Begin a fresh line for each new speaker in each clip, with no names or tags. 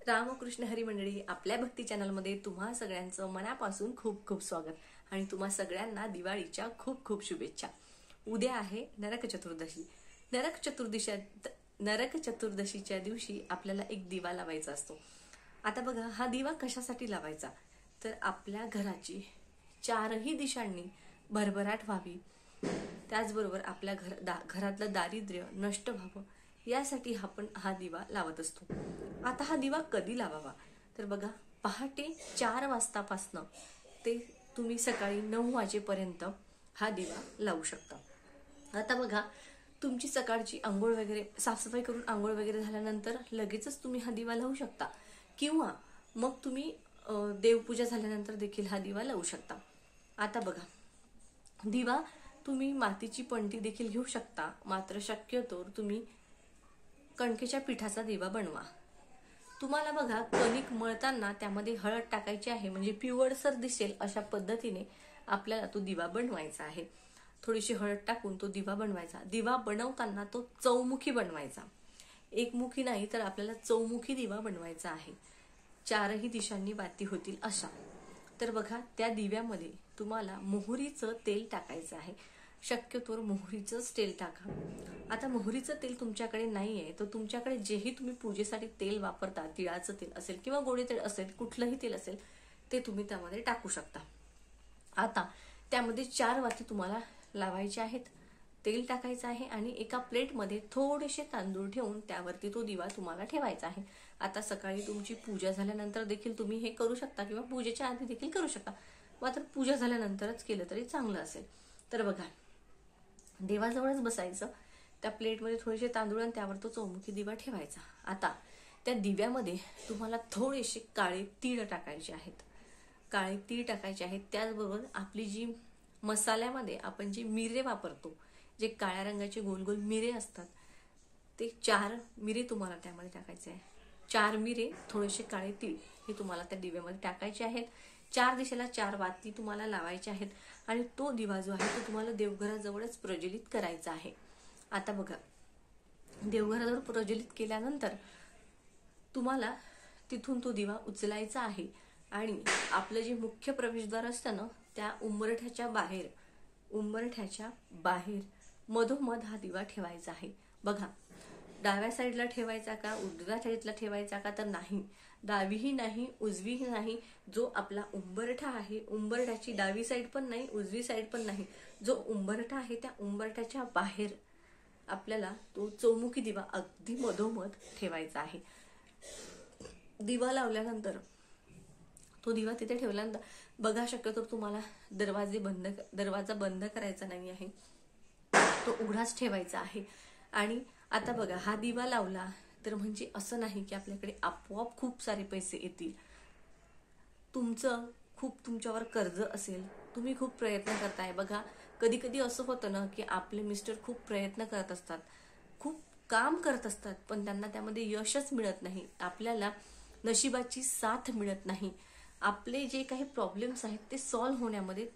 रामकृष्ण हरी मंडळी, आपल्या भक्ती चॅनलमध्ये तुम्हा सगळ्यांचं मनापासून खूप खूप स्वागत आणि तुम्हा सगळ्यांना दिवाळीच्या खूप खूप शुभेच्छा। उद्या आहे नरक चतुर्दशी। नरक चतुर्दशीच्या दिवशी आपल्याला एक दिवा लावायचा असतो। आता बघा, हा दिवा कशासाठी लावायचा, तर आपल्या घराची चारही दिशांनी भरभराट व्हावी, त्याचबरोबर आपल्या घरातलं दारिद्र्य नष्ट व्हावं, यासाठी आपण हा दिवा लावत असतो। आता हा दिवा कधी लावावा, तर बघा, पहाटे 4 वाजतापासनं ते तुम्ही सकाळी 9 वाजेपर्यंत हा दिवा लावू शकता। आता बघा, तुमची सकाळची आंघोळ वगैरे साफसफाई करून आंघोळ वगैरे झाल्यानंतर लगेचच तुम्ही हा दिवा लावू शकता, किंवा मग तुम्ही देवपूजा झाल्यानंतर देखील हा दिवा लावू शकता। आता बघा, दिवा तुम्ही मातीची पणती देखील घेऊ शकता, मात्र शक्यतो तुम्ही कणकेच्या पिठाचा दिवा बनवा। तुम्हाला बघा, कणिक मळताना त्यामध्ये हळद टाकायची आहे, म्हणजे पिवळसर दिसेल अशा पद्धतीने आपल्याला तो दिवा बनवायचा आहे। थोडीशी हळद टाकून तो दिवा बनवायचा। दिवा बनवताना तो चौमुखी बनवायचा, एकमुखी नाही, तर आपल्याला चौमुखी दिवा बनवायचा आहे, चारही दिशांनी बाती होतील अशा। तर बघा, त्या दिव्यामध्ये तुम्हाला मोहरीचं तेल टाकायचं आहे, शक्यतो मोहरीचंच तेल टाका। आता मोहरीचं तेल तुमच्याकडे नाहीये तर तुमच्याकडे जेही तुम्ही पूजेसाठी तेल वापरता, तिळाचं तेल असेल किंवा गोडे तेल असेल, कुठलंही तेल असेल, ते तुम्ही त्यामध्ये टाकू शकता। आता त्यामध्ये 4 वाती तुम्हाला लावायचे आहेत, तेल टाकायचं आहे आणि एका प्लेटमध्ये थोडेसे तांदूळ ठेवून त्यावरती तो दिवा तुम्हाला ठेवायचा आहे। आता सकाळी तुमची पूजा झाल्यानंतर देखील तुम्ही हे करू शकता, किंवा पूजेच्या आधी देखील करू शकता, मात्र पूजा झाल्यानंतरच केलं तरी चांगलं असेल। तर बघा, देवाजवळच बसायचं, त्या प्लेटमध्ये थोडेसे तांदूळ आणि त्यावर तो चौमुखी दिवा ठेवायचा। आता त्या दिव्यामध्ये तुम्हाला थोडेसे काळे तीळ टाकायचे आहेत, काळे तीळ टाकायचे आहेत। त्याचबरोबर आपली जी मसाल्यामध्ये आपण जे मिरे वापरतो, जे काळ्या रंगाचे गोल गोल मिरे असतात, ते 4 मिरे तुम्हाला त्यामध्ये टाकायचे आहे। 4 मिरे, थोडेसे काळे तीळ हे तुम्हाला त्या दिव्यामध्ये टाकायचे आहेत। 4 दिशेला 4 वाती तुम्हाला लावायच्या आहेत आणि तो दिवा जो आहे तो तुम्हाला देवघराजवळच प्रज्वलित करायचा आहे। आता बघा, देवघराजवळ प्रज्वलित केल्यानंतर तुम्हाला तिथून तो दिवा उचलायचा आहे आणि आपलं जे मुख्य प्रवेशद्वार असतं ना, त्या उंबरठ्याच्या बाहेर मधोमध हा दिवा ठेवायचा आहे। बघा, डाव्या साईडला ठेवायचा का, उजव्या साईडला ठेवायचा का, तर नाही, डावीही नाही उजवीही नाही, जो आपला उंबरठा आहे, उंबरठ्याची डावी साईड पण नाही उजवी साईड पण नाही, जो उंबरठा आहे त्या उंबरठ्याच्या बाहेर आपल्याला तो चौमुखी दिवा अगदी मधोमध ठेवायचा आहे। दिवा लावल्यानंतर तो दिवा तिथे ठेवल्यानंतर बघा, शक्यतो तुम्हाला दरवाजा बंद करायचा नाही आहे, तो उघडाच ठेवायचा आहे। आणि आता बघा, हा दिवा लावला तर म्हणजे असं नाही की आपल्याकडे आपोआप खूप सारे पैसे येतील। तुमच्यावर कर्ज असेल, तुम्ही खूप प्रयत्न करताय, बघा कधी कधी असं होतं ना की आपले मिस्टर खूप प्रयत्न करत असतात, खूप काम करत असतात, पण त्यांना त्यामध्ये यशच मिळत नाही, आपल्याला नशिबाची साथ मिळत नाही। आपले जे काही प्रॉब्लेम्स आहेत ते सॉल्व्ह होण्यामध्ये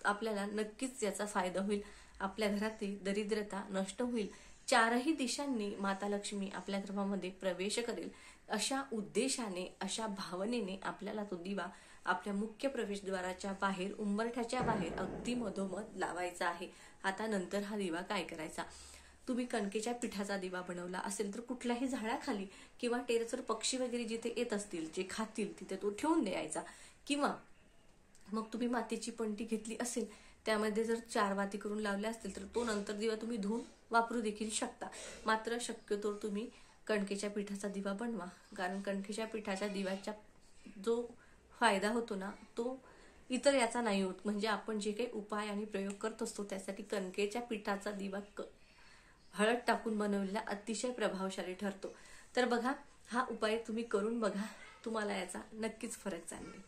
आपल्याला नक्कीच याचा फायदा होईल, आपल्या घरातील दरिद्रता नष्ट होईल, चारही दिशांनी माता लक्ष्मी आपल्या घरामध्ये प्रवेश करेल, अशा उद्देशाने, अशा भावनेने आपल्याला तो दिवा आपल्या मुख्य प्रवेशद्वाराच्या बाहेर, उंबरठ्याच्या बाहेर अगदी मधोमध लावायचा आहे। आता नंतर हा दिवा काय करायचा, तुम्ही कणकेच्या पिठाचा दिवा बनवला असेल तर कुठल्याही झाडाखाली किंवा टेरेसवर पक्षी वगैरे जिथे येत असतील, जे खातील, तिथे तो ठेवून द्यायचा, किंवा मग तुम्ही मातीची पणती घेतली असेल, त्यामध्ये जर 4 वाती करून लावल्या असतील तर तो नंतर दिवा तुम्ही धुवून वापरू देखील शकता, मात्र शक्यतो तुम्ही कणकेच्या पिठाचा दिवा बनवा, कारण कणकेच्या पिठाच्या दिव्याचा जो फायदा होतो ना, तो इतर याचा नाही होत। म्हणजे आपण जे काही उपाय आणि प्रयोग करत असतो त्यासाठी कणकेच्या पिठाचा दिवा हळद टाकून बनवलेला अतिशय प्रभावशाली ठरतो। तर बघा, हा उपाय तुम्ही करून बघा, तुम्हाला याचा नक्कीच फरक जाणवेल।